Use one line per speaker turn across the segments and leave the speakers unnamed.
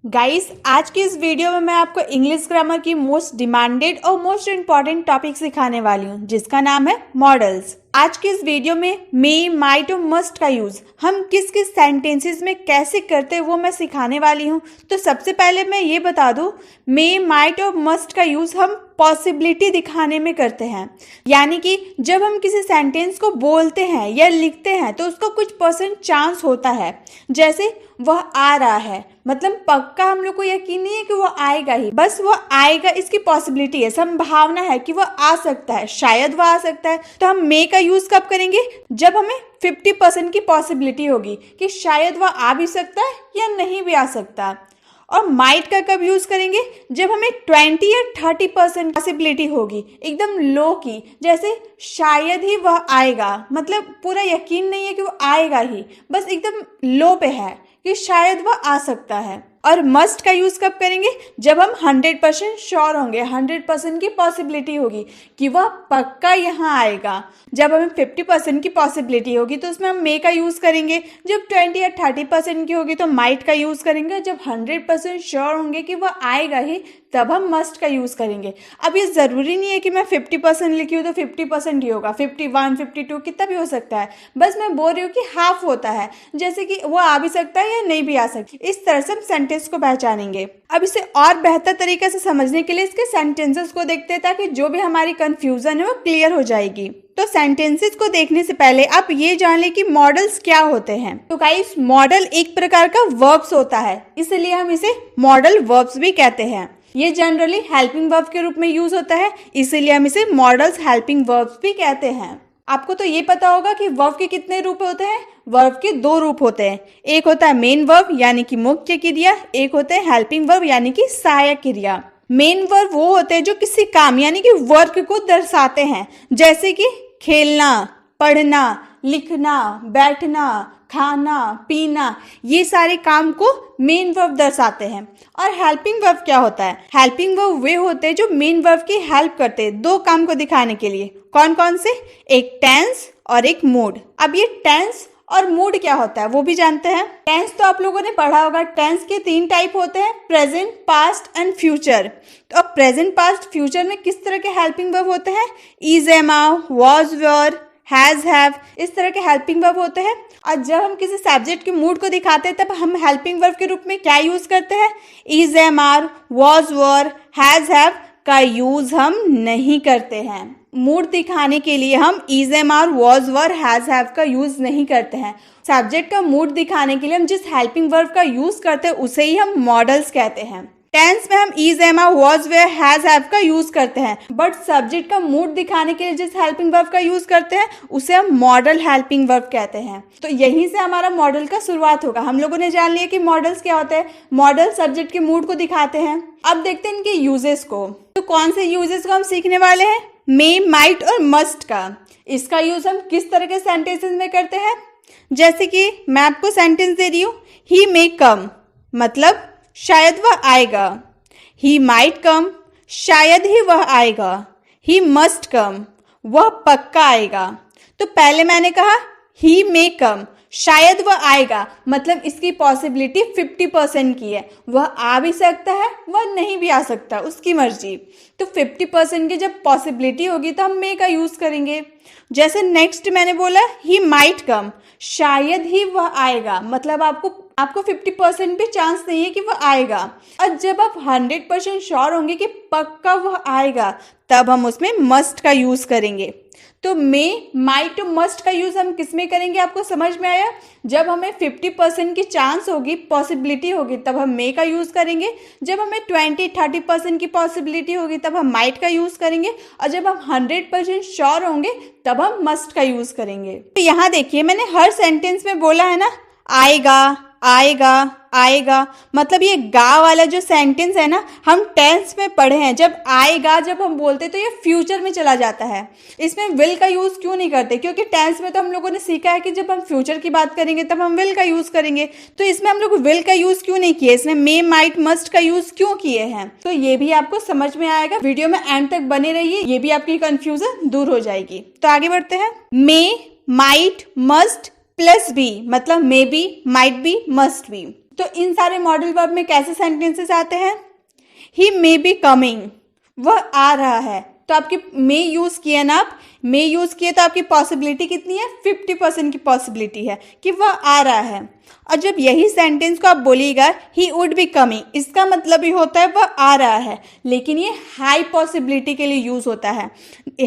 Guys, आज की इस वीडियो में मैं आपको इंग्लिश ग्रामर की मोस्ट डिमांडेड और मोस्ट इम्पॉर्टेंट टॉपिक सिखाने वाली हूँ, जिसका नाम है मॉडल्स। आज की इस वीडियो में मे, माइट और मस्ट का यूज हम किस किस सेंटेंसेस में कैसे करते हैं वो मैं सिखाने वाली हूँ। तो सबसे पहले मैं ये बता दूँ, मे, माइट और मस्ट का यूज हम पॉसिबिलिटी दिखाने में करते हैं। यानी कि जब हम किसी सेंटेंस को बोलते हैं या लिखते हैं तो उसका कुछ परसेंट चांस होता है, जैसे वह आ रहा है, मतलब पक्का हम लोग को यकीन नहीं है कि वो आएगा ही, बस वो आएगा, इसकी पॉसिबिलिटी है, संभावना है कि वो आ सकता है, शायद वो आ सकता है। तो हम मे का यूज कब करेंगे? जब हमें 50% की पॉसिबिलिटी होगी कि शायद वह आ भी सकता है या नहीं भी आ सकता। और माइट का कब यूज करेंगे? जब हमें 20 या 30% पॉसिबिलिटी होगी, एकदम लो की, जैसे शायद ही वह आएगा, मतलब पूरा यकीन नहीं है कि वो आएगा ही, बस एकदम लो पे है कि शायद वह आ सकता है। और मस्ट का यूज कब करेंगे? जब हम 100% श्योर होंगे, 100% की पॉसिबिलिटी होगी कि वह पक्का यहाँ आएगा। जब हमें 50% की पॉसिबिलिटी होगी तो उसमें हम मे का यूज करेंगे। जब 20 या 30% की होगी तो माइट का यूज करेंगे। जब 100% श्योर होंगे कि वह आएगा ही, तब हम मस्ट का यूज करेंगे। अब ये जरूरी नहीं है कि मैं 50% लिखी हूँ तो 50% ही होगा, 51, 52 कितना भी हो सकता है। बस मैं बोल रही हूँ कि हाफ होता है, जैसे कि वो आ भी सकता है या नहीं भी आ सकती। इस तरह से हम सेंटेंस को पहचानेंगे। अब इसे और बेहतर तरीके से समझने के लिए इसके सेंटेंसेस को देखते हैं, ताकि जो भी हमारी कंफ्यूजन है वो क्लियर हो जाएगी। तो सेंटेंसेस को देखने से पहले आप ये जान लें कि मॉडल्स क्या होते हैं। तो गाइस, मॉडल एक प्रकार का वर्ब्स होता है, इसलिए हम इसे मॉडल वर्ब्स भी कहते हैं। ये जनरली हेल्पिंग वर्ब के रूप में यूज होता है, इसीलिए हम इसे मॉडल्स हेल्पिंग वर्ब्स भी कहते हैं। आपको तो ये पता होगा कि वर्ब के कितने रूप होते हैं? वर्ब के 2 रूप होते हैं। एक होता है मेन वर्ब यानी कि मुख्य क्रिया, एक होता है हेल्पिंग वर्ब यानी कि सहायक क्रिया। मेन वर्ब वो होते हैं जो किसी काम यानी कि वर्क को दर्शाते हैं, जैसे कि खेलना, पढ़ना, लिखना, बैठना, खाना, पीना, ये सारे काम को मेन वर्ब दर्शाते हैं। और हेल्पिंग वर्ब क्या होता है? हेल्पिंग वर्ब वे होते हैं जो मेन वर्ब की हेल्प करते हैं 2 काम को दिखाने के लिए। कौन कौन से? एक टेंस और एक मूड। अब ये टेंस और मूड क्या होता है वो भी जानते हैं। टेंस तो आप लोगों ने पढ़ा होगा। टेंस के 3 टाइप होते हैं, प्रेजेंट, पास्ट एंड फ्यूचर। तो अब प्रेजेंट, पास्ट, फ्यूचर में किस तरह के हेल्पिंग वर्ब होते हैं? Is, am, was, were, has, have, इस तरह के हेल्पिंग वर्ब होते हैं। और जब हम किसी सब्जेक्ट के मूड को दिखाते हैं तब हम हेल्पिंग वर्ब के रूप में क्या यूज करते हैं? Is, am, was, were, has, have का यूज हम नहीं करते हैं। मूड दिखाने के लिए हम is, am, was, were, has, have का यूज नहीं करते हैं। सब्जेक्ट का मूड दिखाने के लिए हम जिस हेल्पिंग वर्ब का यूज करते हैं उसे ही हम मॉडल्स कहते हैं। टेंस में हम is, am, was, were, has, have का यूज करते हैं, बट सब्जेक्ट का मूड दिखाने के लिए जिस हेल्पिंग वर्ब का यूज करते हैं उसे हम मॉडल हेल्पिंग वर्ब कहते हैं। तो यहीं से हमारा मॉडल का शुरुआत होगा। हम लोगों ने जान लिया कि मॉडल्स क्या होते हैं। मॉडल सब्जेक्ट के मूड को दिखाते हैं। अब देखते हैं इनके यूजेस को। तो कौन से यूजेस को हम सीखने वाले हैं? मे, माइट और मस्ट का। इसका यूज हम किस तरह के सेंटेंसेस में करते हैं? जैसे कि मैं आपको सेंटेंस दे रही हूँ, ही मे कम, मतलब शायद वह आएगा। ही माइट कम, शायद ही वह आएगा। ही मस्ट कम, वह पक्का आएगा। तो पहले मैंने कहा ही मे कम, शायद वह आएगा, मतलब इसकी पॉसिबिलिटी 50% की है। वह आ भी सकता है, वह नहीं भी आ सकता, उसकी मर्जी। तो 50% की जब पॉसिबिलिटी होगी तो हम मे का यूज करेंगे। जैसे नेक्स्ट मैंने बोला ही माइट कम, शायद ही वह आएगा, मतलब आपको 50% भी चांस नहीं है कि वह आएगा। और जब आप 100% श्योर होंगे कि पक्का वह आएगा, तब हम उसमें मस्ट का यूज करेंगे। तो मे, माइट और मस्ट का यूज हम किस में करेंगे? आपको समझ में आया? जब हमें 50% की चांस होगी, पॉसिबिलिटी होगी, तब हम मे का यूज करेंगे। जब हमें 20-30% की पॉसिबिलिटी होगी तब हम माइट का यूज करेंगे। और जब हम 100% श्योर होंगे तब हम मस्ट का यूज करेंगे। तो यहाँ देखिए, मैंने हर सेंटेंस में बोला है ना, आएगा, आएगा, आएगा, मतलब ये गा वाला जो सेंटेंस है ना, हम टेंस में पढ़े हैं। जब आएगा जब हम बोलते तो ये फ्यूचर में चला जाता है। इसमें विल का यूज क्यों नहीं करते? क्योंकि टेंस में तो हम लोगों ने सीखा है कि जब हम फ्यूचर की बात करेंगे तब हम विल का यूज करेंगे। तो इसमें हम लोग विल का यूज क्यों नहीं किए? इसमें मे, माइट, मस्ट का यूज क्यों किए हैं? तो ये भी आपको समझ में आएगा। वीडियो में एंड तक बने रहिए, ये भी आपकी कंफ्यूजन दूर हो जाएगी। तो आगे बढ़ते हैं। मे, माइट, मस्ट प्लस बी, मतलब may be, might be, must be. तो इन सारे मॉडल वर्ब में कैसे सेंटेंसेस आते हैं? ही मे बी कमिंग, वह आ रहा है, तो आपकी मे यूज किया ना, आप मे यूज किए तो आपकी पॉसिबिलिटी कितनी है? 50% की पॉसिबिलिटी है कि वह आ रहा है। और जब यही सेंटेंस को आप बोलिएगा ही वुड बी कमिंग, इसका मतलब ही होता है वह आ रहा है, लेकिन ये हाई पॉसिबिलिटी के लिए यूज होता है।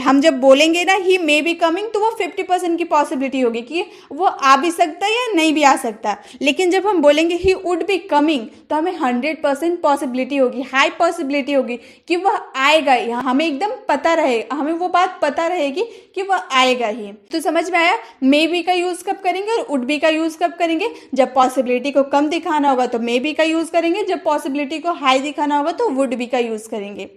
हम जब बोलेंगे ना ही मे बी कमिंग, तो वो 50% की पॉसिबिलिटी होगी कि वो आ भी सकता है या नहीं भी आ सकता। लेकिन जब हम बोलेंगे ही वुड बी कमिंग, तो हमें 100% पॉसिबिलिटी होगी, हाई पॉसिबिलिटी होगी कि वह आएगा ही। हमें एकदम पता रहेगा, हमें वो बात पता रहेगी कि वह आएगा ही। तो समझ में आया? मे बी का यूज कब करेंगे और वुड बी का यूज कब करेंगे? जब पॉसिबिलिटी को कम दिखाना होगा तो मे बी का यूज करेंगे, जब पॉसिबिलिटी को हाई दिखाना होगा तो वुड बी का यूज करेंगे।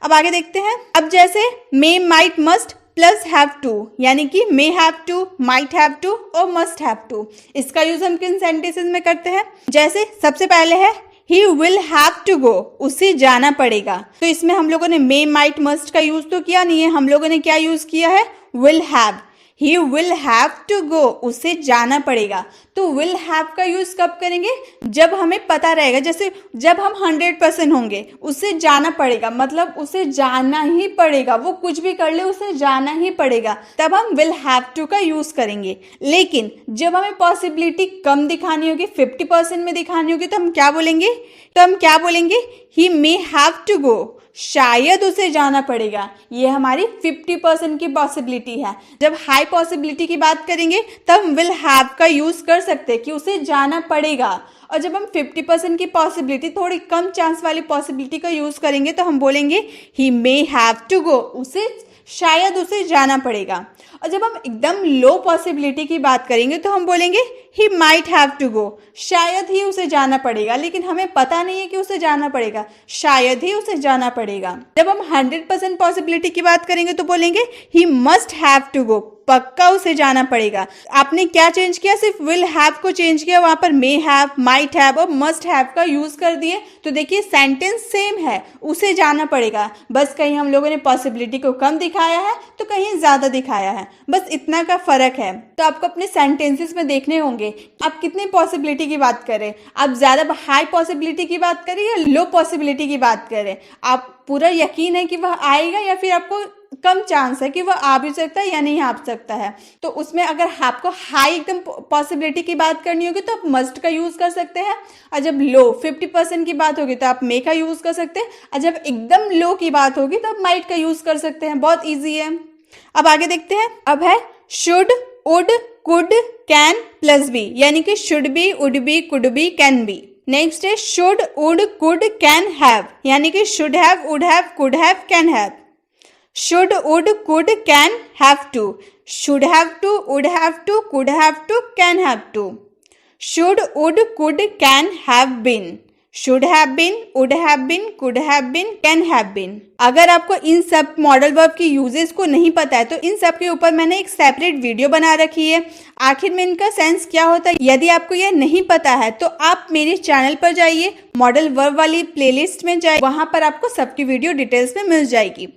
अब आगे देखते हैं। अब जैसे may, might, must plus have to, यानी कि may have to, might have to और मस्ट हैव टू, इसका यूज हम किन सेंटेंसेस में करते हैं? जैसे सबसे पहले है he will have to go, उसे जाना पड़ेगा। तो इसमें हम लोगों ने मे, माइट, मस्ट का यूज तो किया नहीं है, हम लोगों ने क्या यूज किया है? Will have. He will have to go, उसे जाना पड़ेगा। तो विल हैव का यूज कब करेंगे? जब हमें पता रहेगा, जैसे जब हम 100% होंगे, उसे जाना पड़ेगा, मतलब उसे जाना ही पड़ेगा, वो कुछ भी कर ले उसे जाना ही पड़ेगा, तब हम विल हैव टू का यूज करेंगे। लेकिन जब हमें पॉसिबिलिटी कम दिखानी होगी, 50% में दिखानी होगी, तो हम क्या बोलेंगे? ही मे हैव टू गो, शायद उसे जाना पड़ेगा। ये हमारी 50% की पॉसिबिलिटी है। जब हाई पॉसिबिलिटी की बात करेंगे तब हम विल हैव का यूज कर सकते हैं कि उसे जाना पड़ेगा। और जब हम 50% की पॉसिबिलिटी, थोड़ी कम चांस वाली पॉसिबिलिटी का यूज करेंगे, तो हम बोलेंगे ही मे हैव टू गो, शायद उसे जाना पड़ेगा। और जब हम एकदम लो पॉसिबिलिटी की बात करेंगे तो हम बोलेंगे he might have to go, शायद ही उसे जाना पड़ेगा, लेकिन हमें पता नहीं है कि उसे जाना पड़ेगा, शायद ही उसे जाना पड़ेगा। जब हम 100% पॉसिबिलिटी की बात करेंगे तो बोलेंगे he must have to go, पक्का उसे जाना पड़ेगा। आपने क्या चेंज किया? सिर्फ विल हैव को चेंज किया, वहां पर मे हैव, माइट हैव और मस्ट हैव का यूज कर दिए। तो देखिए सेंटेंस सेम है, उसे जाना पड़ेगा, बस कहीं हम लोगों ने पॉसिबिलिटी को कम दिखाया है तो कहीं ज्यादा दिखाया है, बस इतना का फर्क है। तो आपको अपने सेंटेंसेस में देखने होंगे आप कितनी पॉसिबिलिटी की बात करें, आप ज्यादा हाई पॉसिबिलिटी की बात करें या लो पॉसिबिलिटी की बात करें, आप पूरा यकीन है कि वह आएगा या फिर आपको कम चांस है कि वह आ भी सकता है या नहीं आ सकता है। तो उसमें अगर आपको हाई एकदम पॉसिबिलिटी की बात करनी होगी तो आप मस्ट का यूज कर सकते हैं, और जब लो 50% की बात होगी तो आप मे का यूज कर सकते हैं, और जब एकदम लो की बात होगी तो आप माइट का यूज कर सकते हैं। बहुत ईजी है। अब आगे देखते हैं। अब है should, would, could, can plus be, यानी कि should be, would be, could be, can be. Next है should, would, could, can have, यानी कि should have, would have, could have, can have. Should, would, could, can, have to. Should have to, would have to, could have to, can have to. Should, would, could, can, have been. Should have been, would have been, could have been, can have been. अगर आपको इन सब modal verb की uses को नहीं पता है तो इन सब के ऊपर मैंने एक सेपरेट वीडियो बना रखी है, आखिर में इनका सेंस क्या होता है। यदि आपको यह नहीं पता है तो आप मेरे चैनल पर जाइए, मॉडल वर्ब वाली प्लेलिस्ट में जाइए, वहां पर आपको सबकी वीडियो डिटेल्स में मिल जाएगी।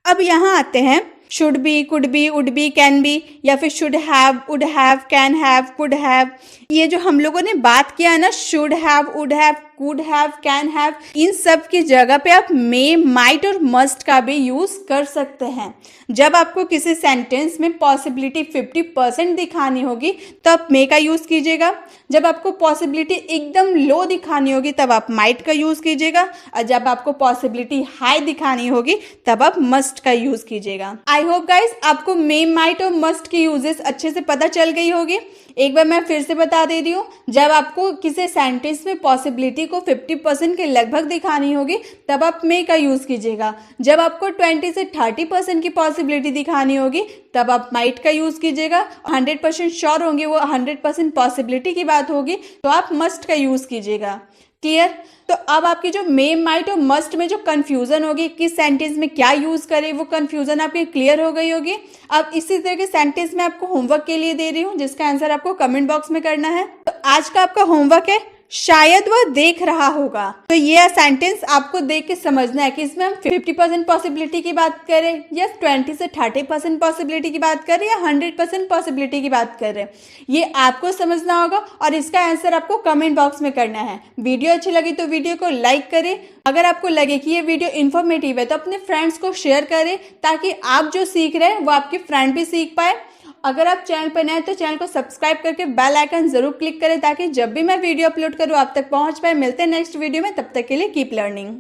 अब यहाँ आते हैं should be, could be, would be, can be, या फिर should have, would have, can have, could have. ये जो हम लोगों ने बात किया है ना, should have, would have, could have, can have, इन सब की जगह पे आप मे, माइट और मस्ट का भी यूज कर सकते हैं। जब आपको किसी सेंटेंस में पॉसिबिलिटी 50% दिखानी होगी तो आप मे का यूज कीजिएगा, जब आपको पॉसिबिलिटी एकदम लो दिखानी होगी तब आप माइट का यूज कीजिएगा, और जब आपको पॉसिबिलिटी हाई दिखानी होगी तब आप मस्ट का यूज कीजिएगा। आई होप गाइस आपको मे, माइट और मस्ट की यूजेस अच्छे से पता चल गई होगी। एक बार मैं फिर से बता दे रही हूँ, जब आपको किसी सेंटेंस में पॉसिबिलिटी को 50% के लगभग दिखानी होगी तब आप मे का यूज कीजिएगा, जब आपको 20 से 30% की पॉसिबिलिटी दिखानी होगी तब आप माइट का यूज कीजिएगा, 100% श्योर होंगे वो 100% पॉसिबिलिटी की बात होगी तो आप मस्ट का यूज कीजिएगा। क्लियर? तो अब आपकी जो मे, माइट और मस्ट में जो कंफ्यूजन होगी किस सेंटेंस में क्या यूज करें, वो कंफ्यूजन आपकी क्लियर हो गई होगी। अब इसी तरह के सेंटेंस में आपको होमवर्क के लिए दे रही हूँ जिसका आंसर आपको कमेंट बॉक्स में करना है। तो आज का आपका होमवर्क है शायद वह देख रहा होगा। तो ये सेंटेंस आपको देख के समझना है कि इसमें हम 50% पॉसिबिलिटी की बात करें या 20 से 30% पॉसिबिलिटी की बात करें या 100% पॉसिबिलिटी की बात कर रहे हैं। ये आपको समझना होगा और इसका आंसर आपको कमेंट बॉक्स में करना है। वीडियो अच्छी लगी तो वीडियो को लाइक करें। अगर आपको लगे कि ये वीडियो इन्फॉर्मेटिव है तो अपने फ्रेंड्स को शेयर करें ताकि आप जो सीख रहे हैं वो आपके फ्रेंड भी सीख पाए। अगर आप चैनल पर नए हैं तो चैनल को सब्सक्राइब करके बेल आइकन जरूर क्लिक करें ताकि जब भी मैं वीडियो अपलोड करूं आप तक पहुंच पाए। मिलते हैं नेक्स्ट वीडियो में, तब तक के लिए कीप लर्निंग।